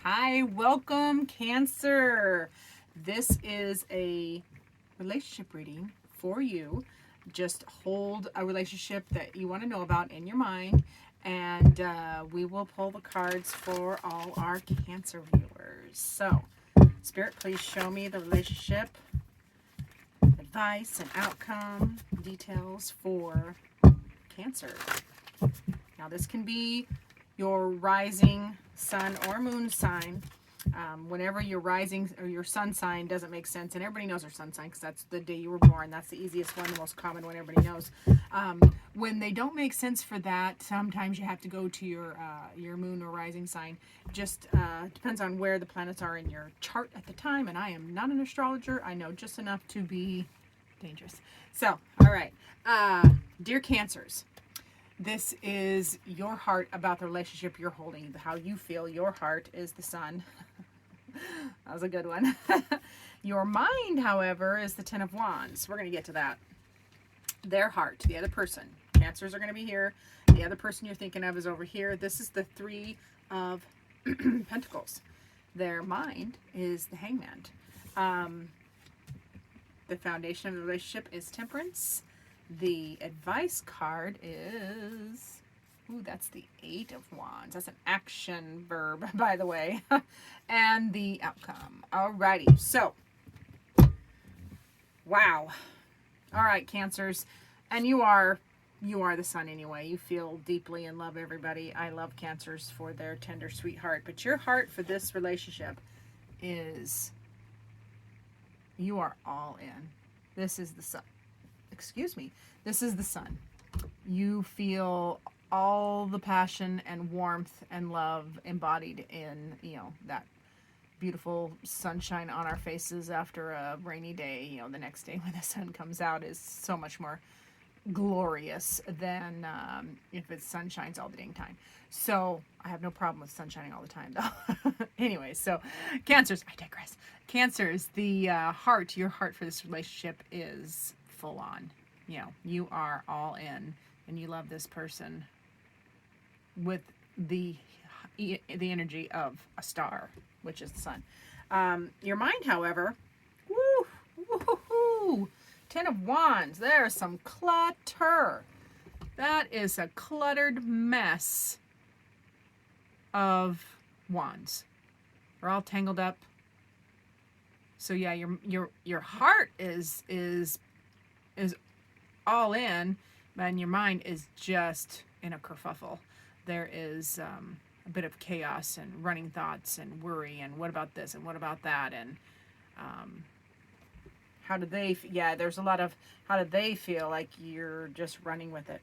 Hi, welcome, Cancer. This is a relationship reading for you. Just hold a relationship that you want to know about in your mind, and we will pull the cards for all our Cancer viewers. So, Spirit, please show me the relationship, advice, and outcome details for Cancer. Now, this can be your rising sun or moon sign. Whenever your rising or your sun sign doesn't make sense, and everybody knows their sun sign because that's the day you were born. That's the easiest one, the most common one everybody knows. When they don't make sense for that, sometimes you have to go to your moon or rising sign. Just depends on where the planets are in your chart at the time. And I am not an astrologer. I know just enough to be dangerous. So, all right, dear Cancers. This is your heart about the relationship you're holding, how you feel. Your heart is the sun. That was a good one. Your mind, however, is the Ten of Wands. We're going to get to that. Their heart, the other person. Cancers are going to be here. The other person you're thinking of is over here. This is the Three of Pentacles. Their mind is the Hangman. The foundation of the relationship is Temperance. The advice card is, ooh, that's the Eight of Wands. That's an action verb, by the way. And the outcome. Alrighty, so, wow. All right, Cancers. And you are the sun anyway. You feel deeply and love everybody. I love Cancers for their tender, sweet heart. But your heart for this relationship is, you are all in. This is the sun. Excuse me, this is the sun. You feel all the passion and warmth and love embodied in, that beautiful sunshine on our faces after a rainy day. The next day when the sun comes out is so much more glorious than if it sunshines all the dang time. So I have no problem with sun shining all the time though. Anyway, so Cancers, I digress. Cancers, the heart, your heart for this relationship is full on. You are all in and you love this person with the energy of a star, which is the sun. Your mind, however, woo, Ten of Wands. There's some clutter. That is a cluttered mess of wands. We're all tangled up. So yeah, your heart is all in, and your mind is just in a kerfuffle. There is a bit of chaos and running thoughts and worry and what about this and what about that, and how do they there's a lot of how do they feel, like you're just running with it.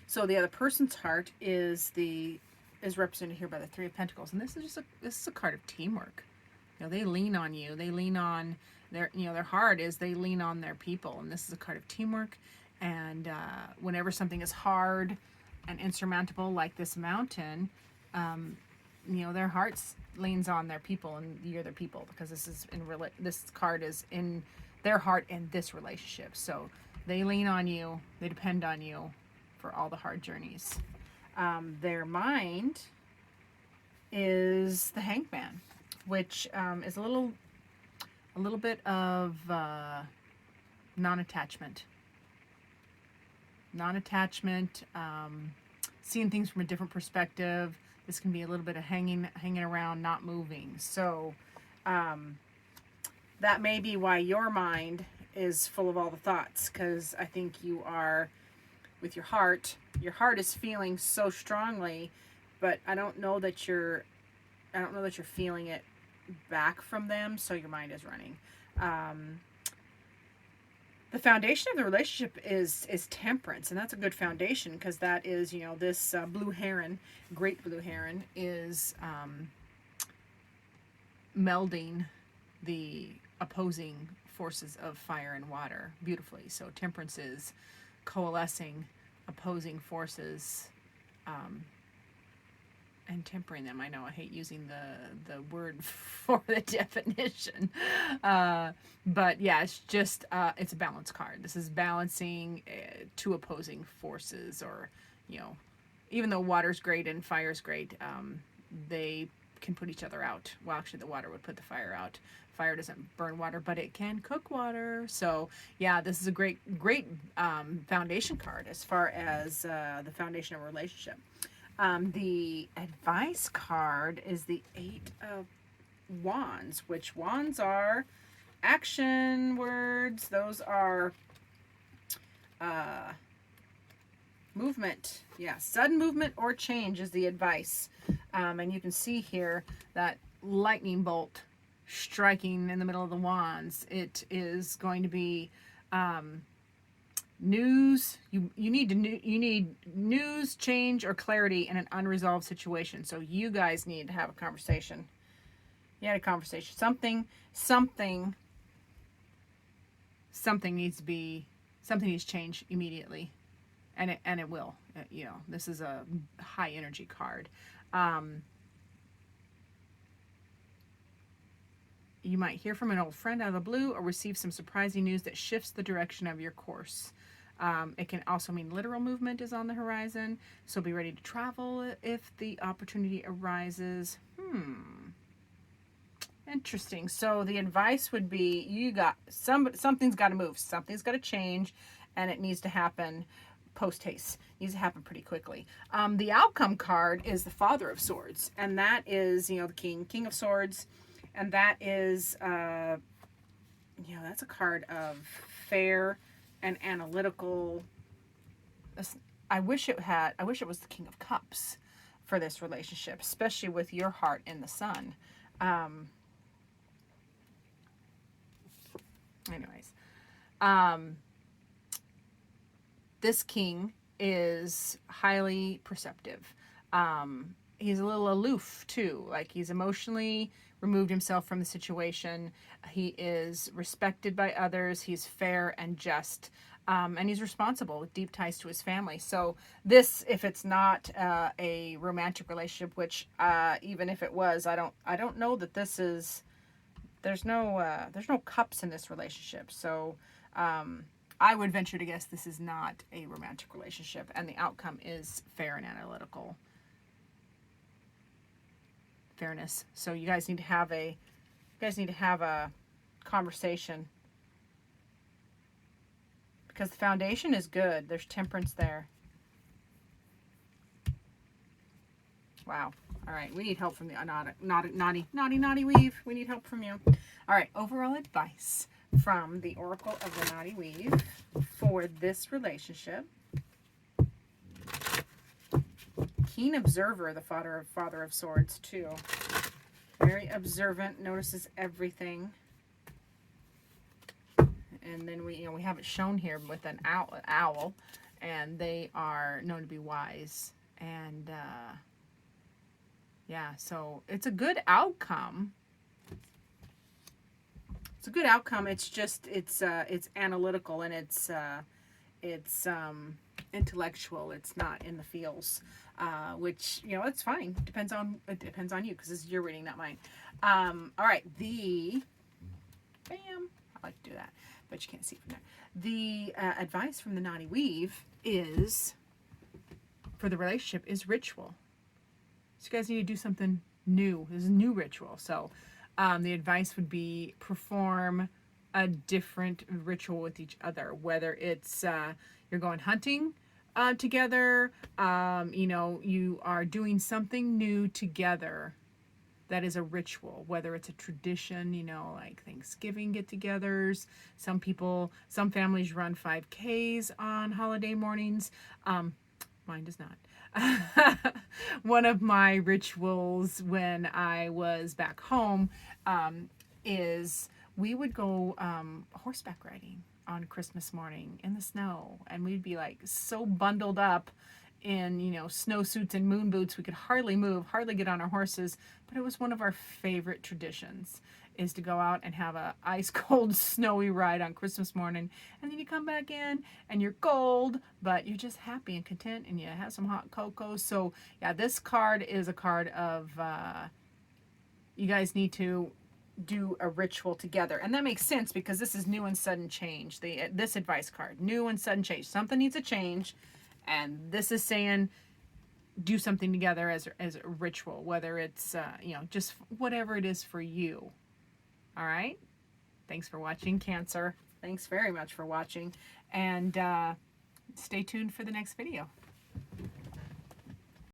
So the other person's heart is represented here by the Three of Pentacles, and this is a card of teamwork. They lean on you. They lean on their heart is they lean on their people, and this is a card of teamwork. And whenever something is hard and insurmountable, like this mountain, their hearts leans on their people, and you're their people, because this card is in their heart in this relationship. So they lean on you. They depend on you for all the hard journeys. Their mind is the Hangman, which is a little bit of non-attachment, seeing things from a different perspective. This can be a little bit of hanging around, not moving. So that may be why your mind is full of all the thoughts, because I think you are, with your heart is feeling so strongly, but I don't know that you're feeling it back from them, so your mind is running. The foundation of the relationship is Temperance, and that's a good foundation, because that is, this blue heron, great blue heron, is melding the opposing forces of fire and water beautifully. So Temperance is coalescing opposing forces and tempering them. I know I hate using the word for the definition, but yeah, it's just it's a balance card. This is balancing two opposing forces, or even though water's great and fire's great, they can put each other out. Well, actually, the water would put the fire out. Fire doesn't burn water, but it can cook water. So yeah, this is a great foundation card as far as the foundation of a relationship. The advice card is the Eight of Wands, which wands are action words. Those are movement. Yeah, sudden movement or change is the advice. And you can see here that lightning bolt striking in the middle of the wands. It is going to be news. You need news, change, or clarity in an unresolved situation. So you guys need to have a conversation. You had a conversation. Something needs to change immediately, and it will. You know, this is a high energy card. You might hear from an old friend out of the blue or receive some surprising news that shifts the direction of your course. It can also mean literal movement is on the horizon, so be ready to travel if the opportunity arises. Interesting. So the advice would be something's got to move, something's got to change, and it needs to happen post haste. Needs to happen pretty quickly. The outcome card is the Father of Swords, and that is, you know, the King of Swords, and that is, you know, that's a card of fair and analytical. I wish it was the King of Cups for this relationship, especially with your heart in the Sun. Anyways, this king is highly perceptive. He's a little aloof too, like he's emotionally removed himself from the situation. He is respected by others. He's fair and just, and he's responsible with deep ties to his family. So this, if it's not a romantic relationship, which even if it was, I don't know that this is. There's no cups in this relationship, so I would venture to guess this is not a romantic relationship, and the outcome is fair and analytical. Fairness. So you guys need to have a conversation, because the foundation is good. There's temperance there. Wow. All right, we need help from the naughty weave. We need help from you. All right, overall advice from the Oracle of the Naughty Weave for this relationship. Keen observer, the Father of Swords too. Very observant, notices everything. And then we have it shown here with an owl, and they are known to be wise. And yeah, so it's a good outcome. It's a good outcome. It's just it's analytical, and it's intellectual. It's not in the feels, which, you know, it's fine. It depends on you, because this is your reading, not mine. All right, bam. I like to do that, but you can't see from there. The advice from the Naughty Weave is for the relationship is ritual. So you guys need to do something new. This is a new ritual. So the advice would be perform a different ritual with each other, whether it's you're going hunting together, you know, you are doing something new together that is a ritual, whether it's a tradition, you know, like Thanksgiving get-togethers. Some families run 5Ks on holiday mornings. Mine does not. One of my rituals when I was back home is we would go horseback riding on Christmas morning in the snow, and we'd be like so bundled up in, you know, snowsuits and moon boots we could hardly move, hardly get on our horses. But it was one of our favorite traditions, is to go out and have a ice cold snowy ride on Christmas morning, and then you come back in and you're cold, but you're just happy and content, and you have some hot cocoa. So yeah, this card is a card of you guys need to do a ritual together, and that makes sense because this is new and sudden change. This advice card, new and sudden change. Something needs a change, and this is saying do something together as a ritual, whether it's, you know, just whatever it is for you. All right? Thanks for watching, Cancer. Thanks very much for watching. And stay tuned for the next video.